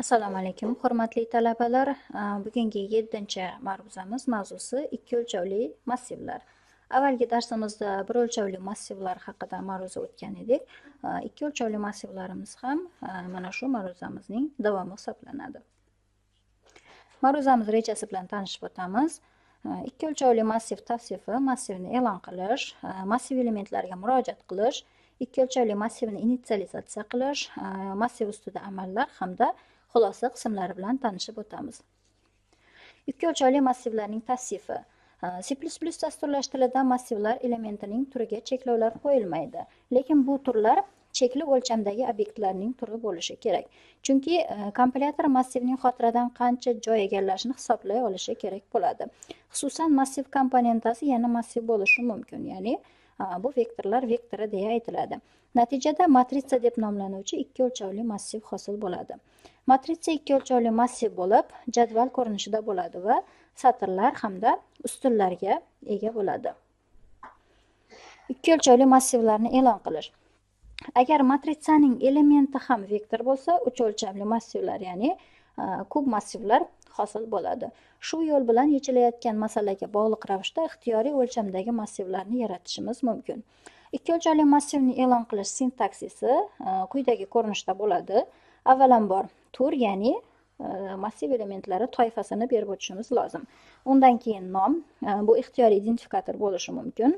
Assalomu alaykum, hurmatli talabalar. Bugungi 7-ma'ruzamiz mavzusi ikki o'lchovli massivlar. Avvalgi darsimizda bir o'lchovli massivlar haqida ma'ruza o'tgan edik. Ikki o'lchovli massivlarimiz ham mana shu ma'ruzamizning davomi hisoblanadi. Ma'ruzamiz rejasi bilan tanishib o'tamiz. Ikki o'lchovli massiv tavsifi massivni e'lon qilish, massiv elementlariga murojaat qilish, ikki o'lchovli massivni initsializatsiya qilish, massiv ustida amallar hamda xulosa qismlari bilan tanishib o'tamiz. Ikki o'lchovli massivlarning tavsifi. C++ dasturlash tilida massivlar elementining turiga cheklovlar qo'yilmaydi, lekin bu turlar chekli o'lchamdagi obyektlarning turi bo'lishi kerak. Chunki kompilyator massivning xotiradan qancha joy egallashini hisoblay olishi kerak bo'ladi. Xususan, massiv komponentasi yana massiv bo'lishi mumkin, ya'ni bu vektorlar vektori deya aytiladi. Natijada matritsa deb nomlanuvchi ikki o'lchovli massiv hosil bo'ladi. Matritsa ikki o'lchovli massiv bo'lib, jadval ko'rinishida bo'ladi va satrlar hamda ustunlarga ega bo'ladi. Ikki o'lchovli massivlarni e'lon qilish. Agar matritsaning elementi ham vektor bo'lsa, uch o'lchamli massivlar, ya'ni kub massivlar hosil bo'ladi. Shu yo'l bilan yechilayotgan masalaga bog'liq ravishda ixtiyoriy o'lchamdagi massivlarni yaratishimiz mumkin. Ikki o'lchovli massivni e'lon qilish sintaksisi quyidagi ko'rinishda bo'ladi. Avvalambor tur, ya'ni massiv elementlari toifasini berib o'tishimiz lozim. Undan keyin nom, bu ixtiyoriy identifikator bo'lishi mumkin.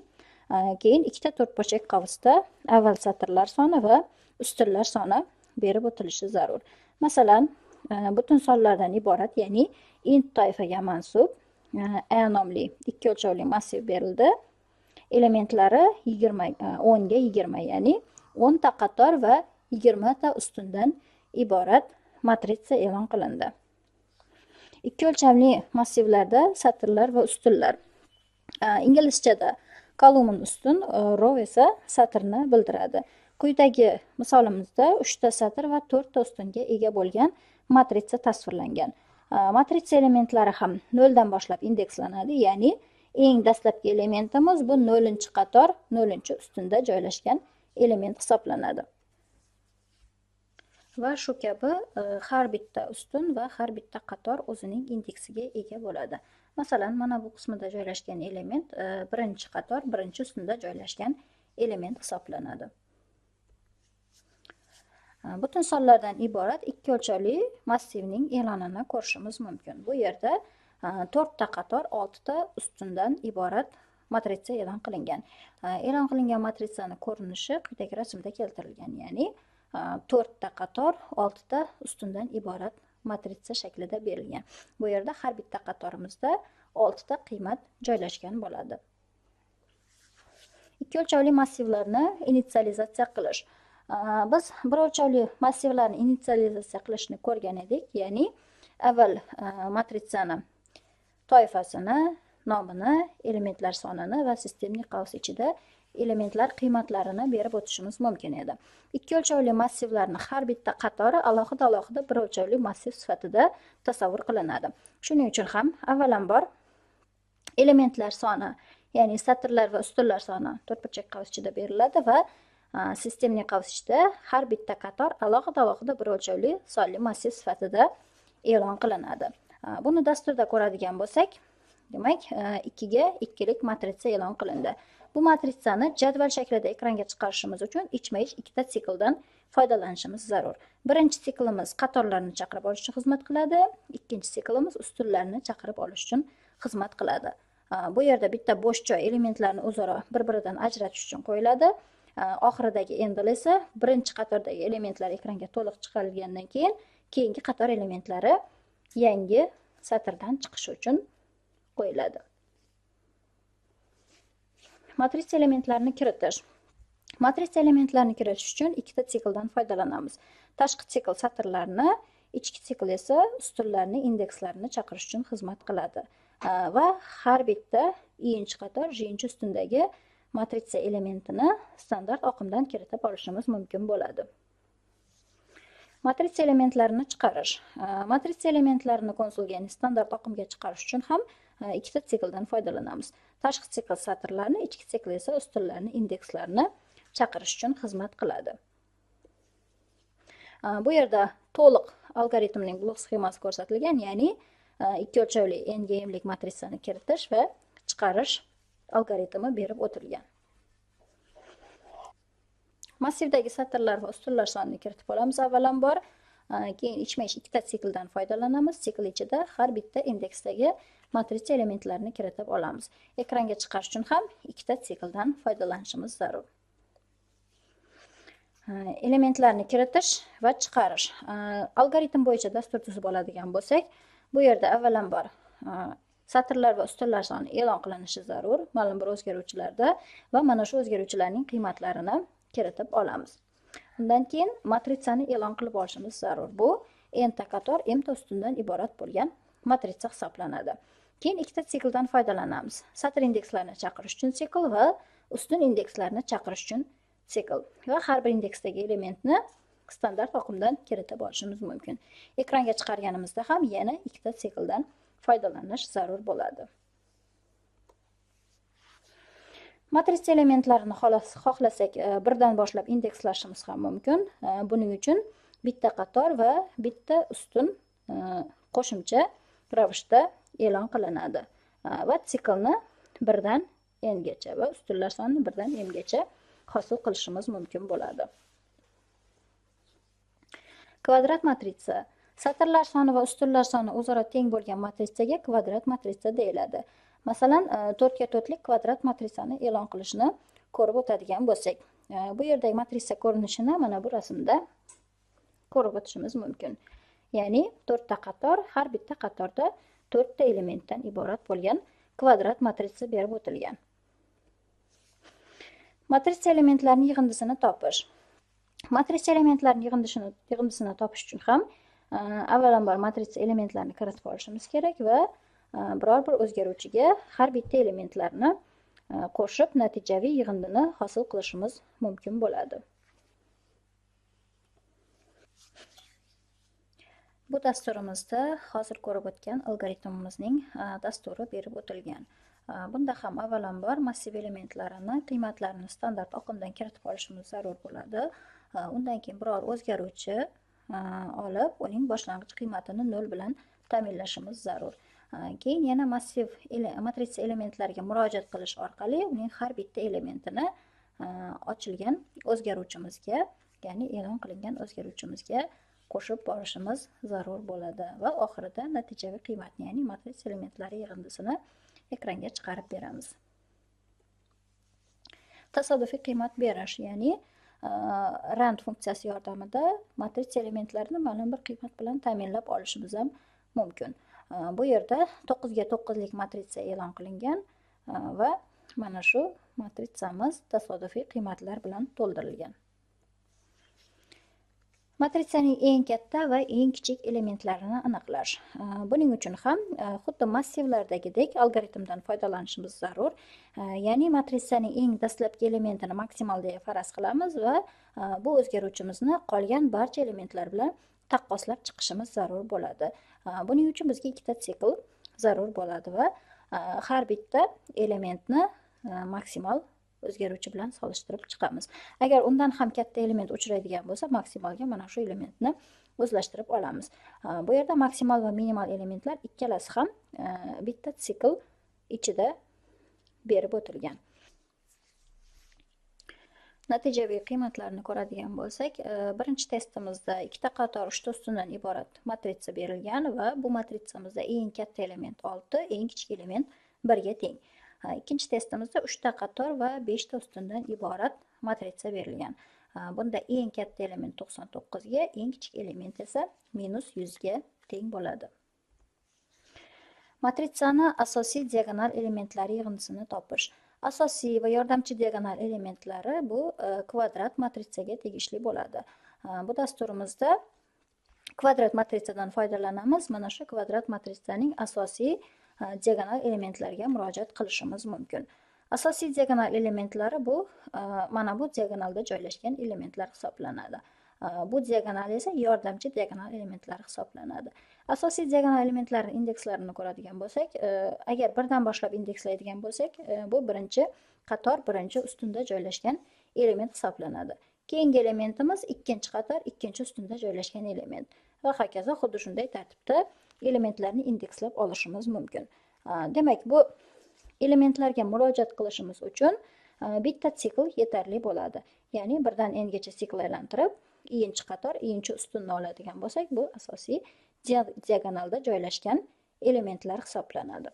Keyin ikkita to'rtburchak qavsda avval satrlar soni va ustunlar soni berib o'tilishi zarur. Masalan, butun sonlardan iborat, ya'ni int toifaga mansub A nomli ikki o'lchovli massiv berildi. Elementlari 10 ga 20, ya'ni 10 ta qator va 20 ta ustundan iborat matritsa e'lon qilindi. Ikki o'lchamli massivlarda satrlar va ustunlar. Inglizchada kolumn ustun, row esa satrni bildiradi. Quyidagi misolimizda 3 ta satr va 4 ta ustunga ega bo'lgan matritsa tasvirlangan. Matritsa elementlari ham 0 dan boshlab indekslanadi, ya'ni eng dastlabki elementimiz bu 0-qator 0-ustunda joylashgan element hisoblanadi. Va shu kabi har bitta ustun va har bitta qator o'zining indeksiga ega bo'ladi. Masalan, mana bu qismida joylashgan element birinchi qator, birinchi ustunda joylashgan element hisoblanadi. Butun sonlardan iborat ikki o'lchovli massivning e'lonini ko'rishimiz mumkin. Bu yerda 4 ta qator, 6 ta ustundan iborat matritsa e'lon qilingan. E'lon qilingan matritsaning ko'rinishi quyidagi rasmda keltirilgan, ya'ni 4 ta qator, 6 ta ustundan iborat matritsa shaklida berilgan. Bu yerda har bitta qatorimizda 6 ta qiymat joylashgan bo'ladi. Ikki o'lchovli massivlarni initsializatsiya qilish. Biz bir o'lchovli massivlarni initsializatsiya qilishni ko'rgan edik, ya'ni avval matritsani toifasini, nomini, elementlar sonini va sistemli qavs ichida elementlar qiymatlarini berib o'tishimiz mumkin edi. Ikki o'lchovli massivlarni har bitta qatori alohida bir o'lchovli massiv sifatida tasavvur qilinadi. Shuning uchun ham avvalambor elementlar soni, ya'ni satrlar va ustunlar soni to'rtburchak qavs ichida beriladi va sistemli qavs ichida har bitta qator alohida bir o'lchovli sonli massiv sifatida e'lon qilinadi. Buni dasturda ko'radigan bo'lsak, demak 2 ga 2 lik matritsa e'lon qilindi. Bu matritsani jadval shaklida ekranga chiqarishimiz uchun ichma-ich ikkita sikldan foydalanishimiz zarur. Birinchi siklimiz qatorlarni chaqirib olish uchun xizmat qiladi, ikkinchi siklimiz ustunlarni chaqirib olish uchun xizmat qiladi. Bu yerda bitta bo'sh joy elementlarni o'zaro bir-biridan ajratish uchun qo'yiladi. Oxiridagi endl esa birinchi qatordagi elementlar ekranga to'liq chiqarilgandan keyin keyingi qator elementlari yangi satrdan chiqishi uchun qo'yiladi. Matritsa elementlarini kiritish. Matritsa elementlarini kiritish uchun ikkita sikldan foydalanamiz. Tashqi sikl satrlarni, ichki sikl esa ustunlarni, indekslarini chaqirish uchun xizmat qiladi. Va har bitta i-chi qator, j-chi ustundagi matritsa elementini standart oqimdan kiritib olishimiz mumkin bo'ladi. Matritsa elementlarini chiqarish. Matritsa elementlarini konsolga, ya'ni standart oqimga chiqarish uchun ham ikkita sikldan foydalanamiz. Tashqi sikl satrlarni, ichki sikl esa ustunlarni, indekslarini chaqirish uchun xizmat qiladi. Bu yerda to'liq algoritmning blok sxemasi ko'rsatilgan, ya'ni ikki o'lchovli n-ga emlik matritsani kiritish va chiqarish algoritmi berib o'tilgan. Massivdagi satrlar va ustunlar sonini kiritib olamiz avvalambor. Keyin ichma-ich ikkita sikldan foydalanamiz. Sikl ichida har bitta indeksdagi matritsa elementlarini kiritib olamiz. Ekranga chiqarish uchun ham ikkita sikldan foydalanishimiz zarur. Elementlarni kiritish va chiqarish. Algoritm bo'yicha dastur tuzib oladigan bo'lsak, bu yerda avvalambor satrlar va ustunlar soni e'lon qilinishi zarur ma'lum bir o'zgaruvchilarda va mana shu o'zgaruvchilarning qiymatlarini kiritib olamiz. Undan keyin matritsani e'lon qilib olishimiz zarur. Bu n-ta qator m-ta ustundan iborat bo'lgan matritsa hisoblanadi. Keyin ikkita sikldan foydalanamiz. Satr indekslarini chaqirish uchun sikl va ustun indekslarni chaqirish uchun sikl. Va har bir indeksdagi elementni standart oqimdan kiritib olishimiz mumkin. Ekranga chiqarganimizda ham yana ikkita sikldan foydalanish zarur bo'ladi. Matritsa elementlarini xohlasak birdan boshlab indekslashimiz ham mumkin. Buning uchun bitta qator va bitta ustun qo'shimcha ravishda e'lon qilinadi. Va siklni birdan n-gacha va ustunlar sonini birdan m-gacha hosil qilishimiz mumkin bo'ladi. Kvadrat matritsa. Satrlar soni va ustunlar soni o'zaro teng bo'lgan matritsaga kvadrat matritsa deyiladi. Masalan, 4 ga 4 lik kvadrat matritsani e'lon qilishni ko'rib o'tadigan bo'lsak, bu yerdagi matritsa ko'rinishini mana bu rasmda ko'rib o'tishimiz mumkin. Ya'ni 4 ta qator, har bitta qatorda 4 ta elementdan iborat bo'lgan kvadrat matritsa berib o'tilgan. Matritsa elementlarning yig'indisini topish. Matritsa elementlarning yig'indisini topish uchun ham avvalambor matritsa elementlarini kiritib olishimiz kerak va biror bir o'zgaruvchiga har bitta elementlarni qo'shib natijaviy yig'indini hosil qilishimiz mumkin bo'ladi. Bu dasturimizda hozir ko'rib o'tgan algoritmimizning dasturi berib o'tilgan. Bunda ham avvalambor massiv elementlarini, qiymatlarini standart oqimdan kiritib olishimiz zarur bo'ladi. Undan keyin biror o'zgaruvchi olib, uning boshlang'ich qiymatini 0 bilan ta'minlashimiz zarur. Keyin yana massiv matritsa elementlariga murojaat qilish orqali uning har bitta elementini ochilgan o'zgaruvchimizga, ya'ni e'lon qilingan o'zgaruvchimizga qo'shib borishimiz zarur bo'ladi va oxirida natijaviy qiymatni, ya'ni matritsa elementlari yig'indisini ekranga chiqarib beramiz. Tasodifiy qiymat berish, ya'ni rand funksiyasi yordamida matritsa elementlarini ma'lum bir qiymat bilan ta'minlab olishimiz ham mumkin. Bu yerda 9 ga 9 lik matritsa e'lon qilingan va mana shu matritsamiz tasodifiy qiymatlar bilan to'ldirilgan. Matritsaning eng katta va eng kichik elementlarini aniqlash. Buning uchun ham xuddi massivlardagidek algoritmdan foydalanishimiz zarur. Ya'ni matritsaning eng dastlabki elementini maksimal deya faraz qilamiz va bu o'zgaruvchimizni qolgan barcha elementlar bilan taqqoslab chiqishimiz zarur bo'ladi. Buning uchun bizga ikkita sikl zarur bo'ladi va har bitta elementni maksimal o'zgaruvchi bilan solishtirib chiqamiz. Agar undan ham katta element uchraydigan bo'lsa, maksimalga mana shu elementni o'zlashtirib olamiz. Bu yerda maksimal va minimal elementlar ikkalasi ham bitta sikl ichida berib o'tilgan. Natijaviy qiymatlarni ko'radigan bo'lsak, birinchi testimizda ikkita qator 3 ta ustundan iborat matritsa berilgan va bu matritsamizda eng katta element 6, eng kichik element 1 ga teng. Ikkinchi testimizda 3 ta qator va 5 ta ustundan iborat matritsa berilgan. Bunda eng katta element 99 ga, eng kichik element esa -100 ga teng bo'ladi. Matritsani asosiy diagonal elementlari yig'indisini topish. Asosiy va yordamchi diagonal elementlari bu kvadrat matritsaga tegishli bo'ladi. Bu dasturimizda kvadrat matritsadan foydalanamiz. Mana shu kvadrat matritsaning asosiy diagonal elementlariga murojaat qilishimiz mumkin. Asosiy diagonal elementlari bu mana bu diagonalda joylashgan elementlar hisoblanadi. Bu diagonal esa yordamchi diagonal elementlar hisoblanadi. Asosiy diagonal elementlarning indekslarini ko'radigan bo'lsak, agar birdan boshlab indekslaydigan bo'lsak, bu birinchi qator birinchi ustunda joylashgan element hisoblanadi. Keyingi elementimiz ikkinchi qator, ikkinchi ustunda joylashgan element va hokazo xuddi shunday tartibda elementlarni indekslab olishimiz mumkin. Demak, bu elementlarga murojaat qilishimiz uchun bitta sikl yetarli bo'ladi. Ya'ni birdan n-gacha sikl aylantirib, i'nchi qator, i'nchi ustunni oladigan bo'lsak, bu asosiy diagonalda joylashgan elementlar hisoblanadi.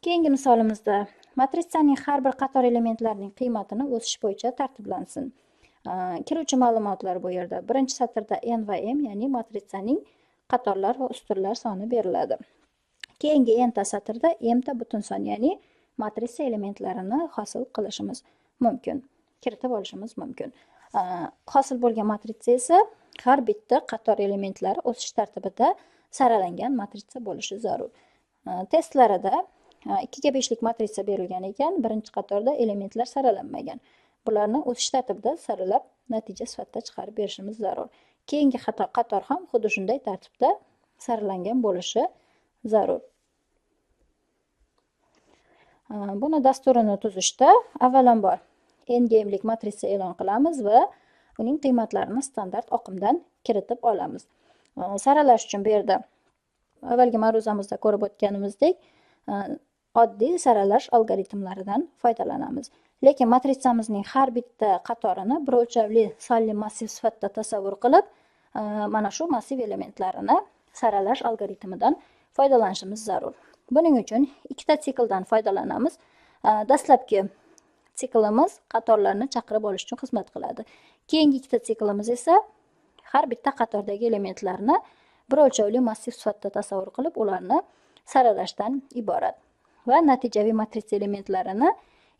Keyingi misolimizda matritsaning har bir qator elementlarining qiymatini o'sish bo'yicha tartiblansin. Kiruvchi ma'lumotlar bu yerda. Birinchi satrda n va m, ya'ni matritsaning qatorlar va ustunlar soni beriladi. Keyingi n-ta satrda m-ta butun son, ya'ni matritsa elementlarini hosil qilishimiz mumkin, kiritib olishimiz mumkin. Hosil bo'lgan matritsa esa har bitta qator elementlari o'sish tartibida saralangan matritsa bo'lishi zarur. Testlarida 2 ga 5lik matritsa berilgan ekan, birinchi qatorda elementlar saralanmagan. Bularni o'sish tartibida saralab natija sifatida chiqarib berishimiz zarur. Keyingi qator ham xuddi shunday tartibda saralangan bo'lishi zarur. Buni dasturini tuzishda avvalambor n ga mlik matritsa e'lon qilamiz va uning qiymatlarini standart oqimdan kiritib olamiz. Saralash uchun bu yerda avvalgi ma'ruzamizda ko'rib o'tganimizdek oddiy saralash algoritmlaridan foydalanamiz. Lekin matritsamizning har bitta qatorini bir o'lchovli sonli massiv sifatida tasavvur qilib, mana shu massiv elementlarini saralash algoritmidan foydalanishimiz zarur. Buning uchun ikkita sikldan foydalanamiz. Dastlabki siklimiz qatorlarni chaqirib olish uchun xizmat qiladi. Keyingi ikkita siklimiz esa har bitta qatordagi elementlarni bir o'lchovli massiv sifatida tasavvur qilib, ularni saralashdan iborat va natijaviy matritsa elementlarini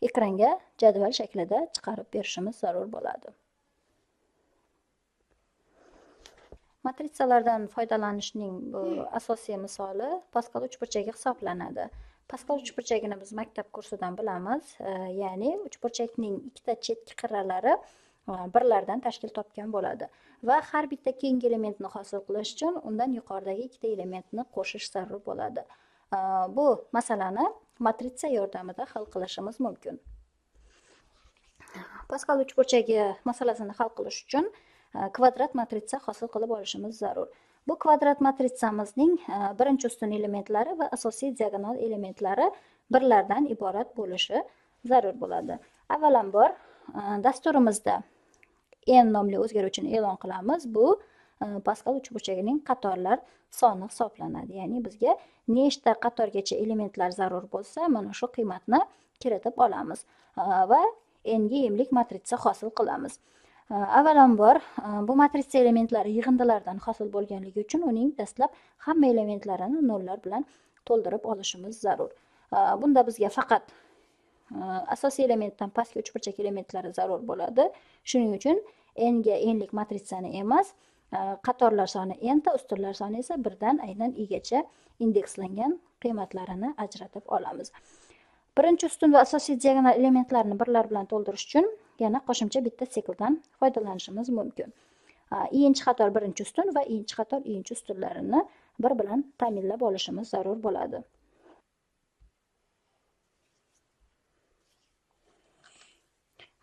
ekranga jadval shaklida chiqarib berishimiz zarur bo'ladi. Matritsalardan foydalanishning bu asosiy misoli Paskal uchburchagi hisoblanadi. Paskal uchburchagini biz maktab kursidan bilamiz. Ya'ni uchburchakning ikkita chetki qirralari birlardan tashkil topgan bo'ladi va har bitta keyingi elementni hosil qilish uchun undan yuqoridagi ikkita elementni qo'shish zarur bo'ladi. Bu masalani matritsa yordamida hal qilishimiz mumkin. Paskal uchburchagi masalasini hal qilish uchun kvadrat matritsa hosil qilib olishimiz zarur. Bu kvadrat matritsamizning birinchi ustun elementlari va asosiy diagonal elementlari birlardan iborat bo'lishi zarur bo'ladi. Avvalambor dasturimizda n nomli o'zgaruvchini e'lon qilamiz. Bu Paskal uchburchagining qatorlar soni hisoblanadi. Ya'ni bizga nechta qatorgacha elementlar zarur bo'lsa, mana shu qiymatni kiritib olamiz va n ga mlik matritsa hosil qilamiz. Avvalambor bu matritsa elementlari yig'indilaridan hosil bo'lganligi uchun uning dastlab hamma elementlarini nollar bilan to'ldirib olishimiz zarur. Bunda bizga faqat asosiy elementdan pastki uchburchak elementlari zarur bo'ladi. Shuning uchun n ga n'lik matritsani emas, qatorlar soni n ta, ustunlar soni esa 1 dan aynan i gacha indekslangan qiymatlarini ajratib olamiz. Birinchi ustun va asosiy diagonal elementlarni birlar bilan to'ldirish uchun yana qo'shimcha bitta sikldan foydalanishimiz mumkin. I'nchi qator birinchi ustun va i'nchi qator i'nchi ustunlarini bir bilan ta'minlab olishimiz zarur bo'ladi.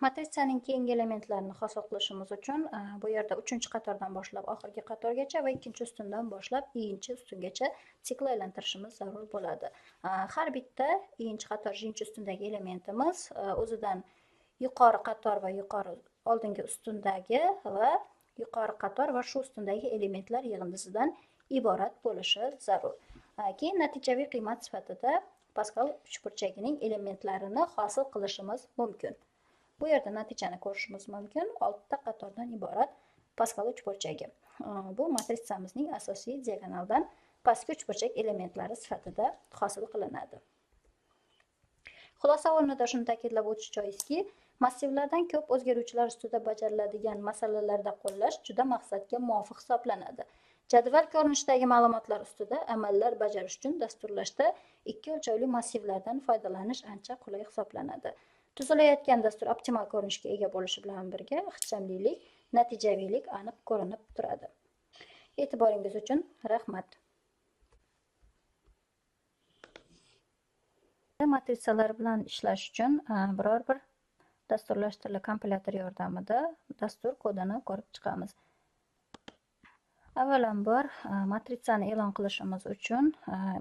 Matritsaning keyingi elementlarini hosil qilishimiz uchun bu yerda 3-qatordan boshlab oxirgi qatorgacha va 2-ustundan boshlab i'nchi ustungacha sikl aylantirishimiz zarur bo'ladi. Har bitta i'nchi qator i'nchi ustundagi elementimiz o'zidan yuqori qator va yuqori oldingi ustundagi va yuqori qator va shu ustundagi elementlar yig'indisidan iborat bo'lishi zarur. Keyin natijaviy qiymat sifatida Paskal uchburchagining elementlarini hosil qilishimiz mumkin. Bu yerda natijani ko'rishimiz mumkin. 6 ta qatordan iborat Paskal uchburchagi. Bu matritsamizning asosiy diagonaldan pastki uchburchak elementlari sifatida hosil qilinadi. Xulosa o'rnida shuni ta'kidlab o'tish joizki, massivlardan ko'p o'zgaruvchilar ustida bajariladigan masalalarda qo'llash juda maqsadga muvofiq hisoblanadi. Jadval ko'rinishidagi ma'lumotlar ustida amallar bajarish uchun dasturlashda ikki o'lchovli massivlardan foydalanish ancha qulay hisoblanadi. Tuzilayotgan dastur optimal ko'rinishga ega bo'lishi bilan birga ixchamlilik, natijaviylik aniq ko'rinib turadi. E'tiboringiz uchun rahmat. Matritsalar bilan ishlash uchun biror bir dasturlashtirilgan kompilyatr yordamida dastur kodini ko'rib chiqamiz. Avvalambor matritsani e'lon qilishimiz uchun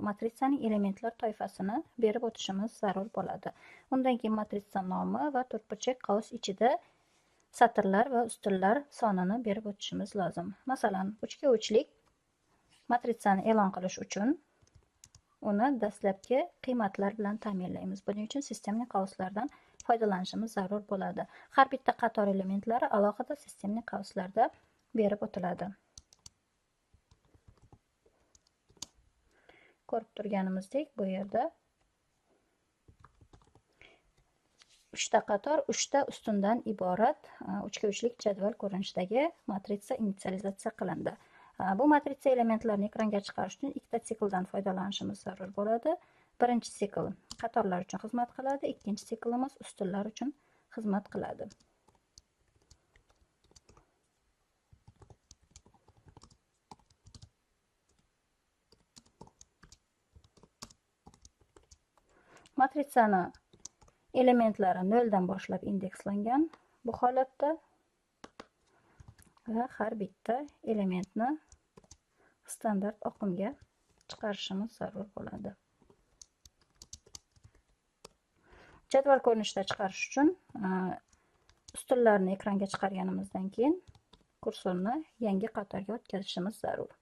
matrisaning elementlar toifasini berib o'tishimiz zarur bo'ladi. Undan keyin matritsa nomi va to'rtburchak qavs ichida satrlar va ustunlar sonini berib o'tishimiz lozim. Masalan, 3 ga 3lik matritsani e'lon qilish uchun uni dastlabki qiymatlar bilan ta'minlaymiz. Buning uchun sistemli qavslardan foydalanishimiz zarur bo'ladi. Har bitta qator elementlari alohida sistemli qavslarda berib o'tiladi. Ko'rib turganimizdek, bu yerda 3 ta qator, 3 ta ustundan iborat 3 ga 3lik jadval ko'rinishidagi matritsa initsializatsiya qilindi. Bu matritsa elementlarini ekranga chiqarish uchun ikkita sikldan foydalanishimiz zarur bo'ladi. Birinchi sikl qatorlar uchun xizmat qiladi, ikkinchi siklimiz ustunlar uchun xizmat qiladi. Matritsani elementlari 0 dan boshlab indekslangan bu holatda va har bitta elementni standart oqimga chiqarishimiz zarur bo'ladi. Jadval ko'rinishida chiqarish uchun ustunlarni ekranga chiqarganimizdan keyin kursorni yangi qatorga o'tkazishimiz zarur.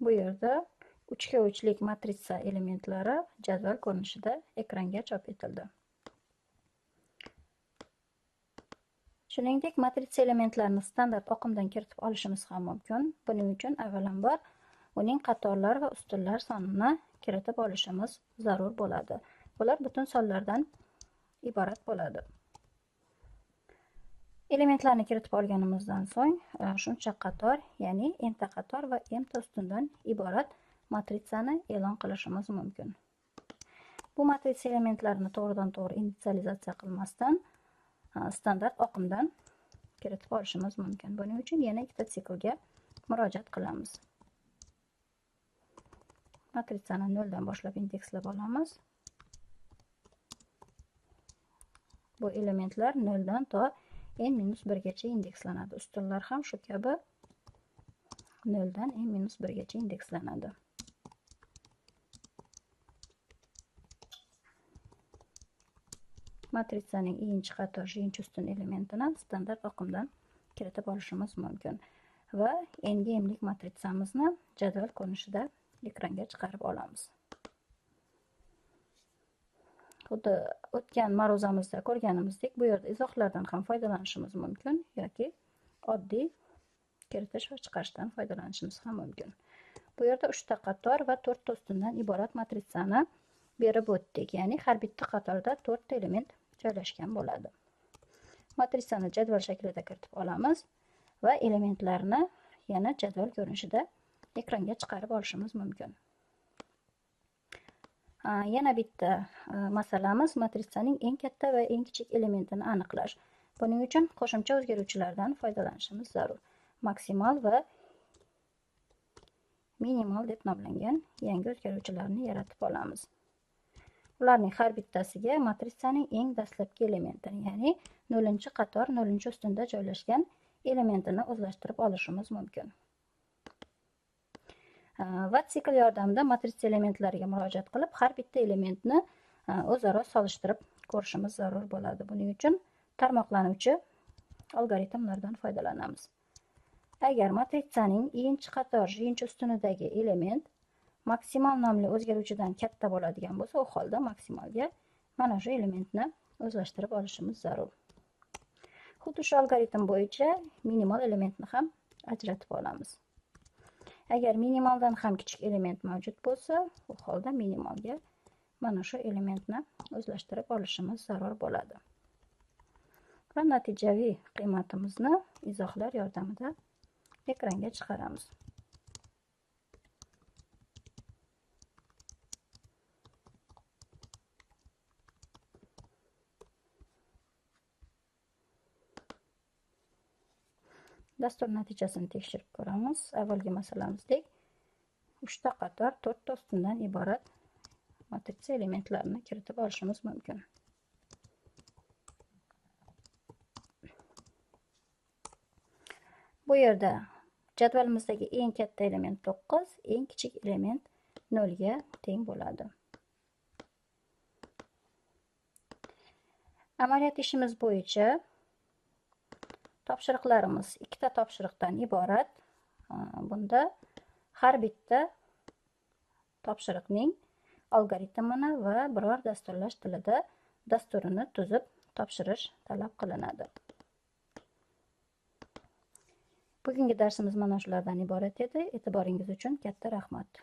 Bu yerda 3 ga 3lik matritsa elementlari jadval ko'rinishida ekranga chop etildi. Shuningdek, matritsa elementlarini standart oqimdan kiritib olishimiz ham mumkin. Buning uchun avvalambor uning qatorlar va ustunlar sonini kiritib olishimiz zarur bo'ladi. Bular butun sonlardan iborat bo'ladi. Elementlarni kiritib olganimizdan so'ng shuncha qator, ya'ni n ta qator va m ta ustundan iborat matritsani e'lon qilishimiz mumkin. Bu matritsa elementlarini to'g'ridan to'g'ri initsializatsiya qilmasdan standart oqimdan kiritib olishimiz mumkin. Buning uchun yana ikkita siklga murojaat qilamiz. Matritsani 0 dan boshlab indekslab olamiz. Bu elementlar 0 dan to n-1 gacha indekslanadi. Ustunlar ham shu kabi 0 dan n-1 gacha indekslanadi. Matritsaning i-chi qator, j-chi ustun elementini standart oqimdan kiritib olishimiz mumkin va n-ga m-lik matritsamizni jadval ko'rinishida ekranga chiqarib olamiz. Xuddi o'tgan ma'ruzamizda ko'rganimizdek, bu yerda izohlardan ham foydalanishimiz mumkin yoki oddiy kiritish va chiqarishdan foydalanishimiz ham mumkin. Bu yerda 3 ta qator va 4 ta ustundan iborat matritsani berib o'tdik, ya'ni har bitta qatorda 4 ta element joylashgan bo'ladi. Matritsani jadval shaklida kiritib olamiz va elementlarni yana jadval ko'rinishida ekranga chiqarib olishimiz mumkin. Yana bitta masalamiz matritsaning eng katta va eng kichik elementini aniqlash. Buning uchun qo'shimcha o'zgaruvchilardan foydalanishimiz zarur. Maksimal va minimal deb nomlangan yangi o'zgaruvchilarni yaratib olamiz. Ularning har bittasiga matritsaning eng dastlabki elementini, ya'ni 0-qator 0-ustunda joylashgan elementini o'zlashtirib olishimiz mumkin. Va sikl yordamida matritsa elementlariga murojaat qilib, har bitta elementni o'zaro solishtirib ko'rishimiz zarur bo'ladi. Buning uchun tarmoqlanuvchi algoritmlardan foydalanamiz. Agar matritsaning i-chi qator, j-chi ustunidagi element maksimal nomli o'zgaruvchidan katta bo'ladigan bo'lsa, u holda maksimalga mana shu elementni o'zlashtirib olishimiz zarur. Xuddi shu algoritm bo'yicha minimal elementni ham ajratib olamiz. Agar minimaldan ham kichik element mavjud bo'lsa, u holda minimalga mana shu elementni o'zlashtirib olishimiz zarur bo'ladi. Va natijaviy qiymatimizni izohlar yordamida ekranga chiqaramiz. Dastur natijasini tekshirib ko'ramiz. Avvalgi masalamizdek 3 ta qator 4 ta ustundan iborat matritsa elementlarini kiritib olishimiz mumkin. Bu yerda jadvalimizdagi eng katta element 9, eng kichik element 0 ga teng bo'ladi. Amaliyot ishimiz bo'yicha topshiriqlarimiz 2 ta topshiriqdan iborat. Bunda har bitta topshiriqning algoritmini va biror dasturlash tilida dasturini tuzib topshirish talab qilinadi. Bugungi darsimiz mana shulardan iborat edi. E'tiboringiz uchun katta rahmat.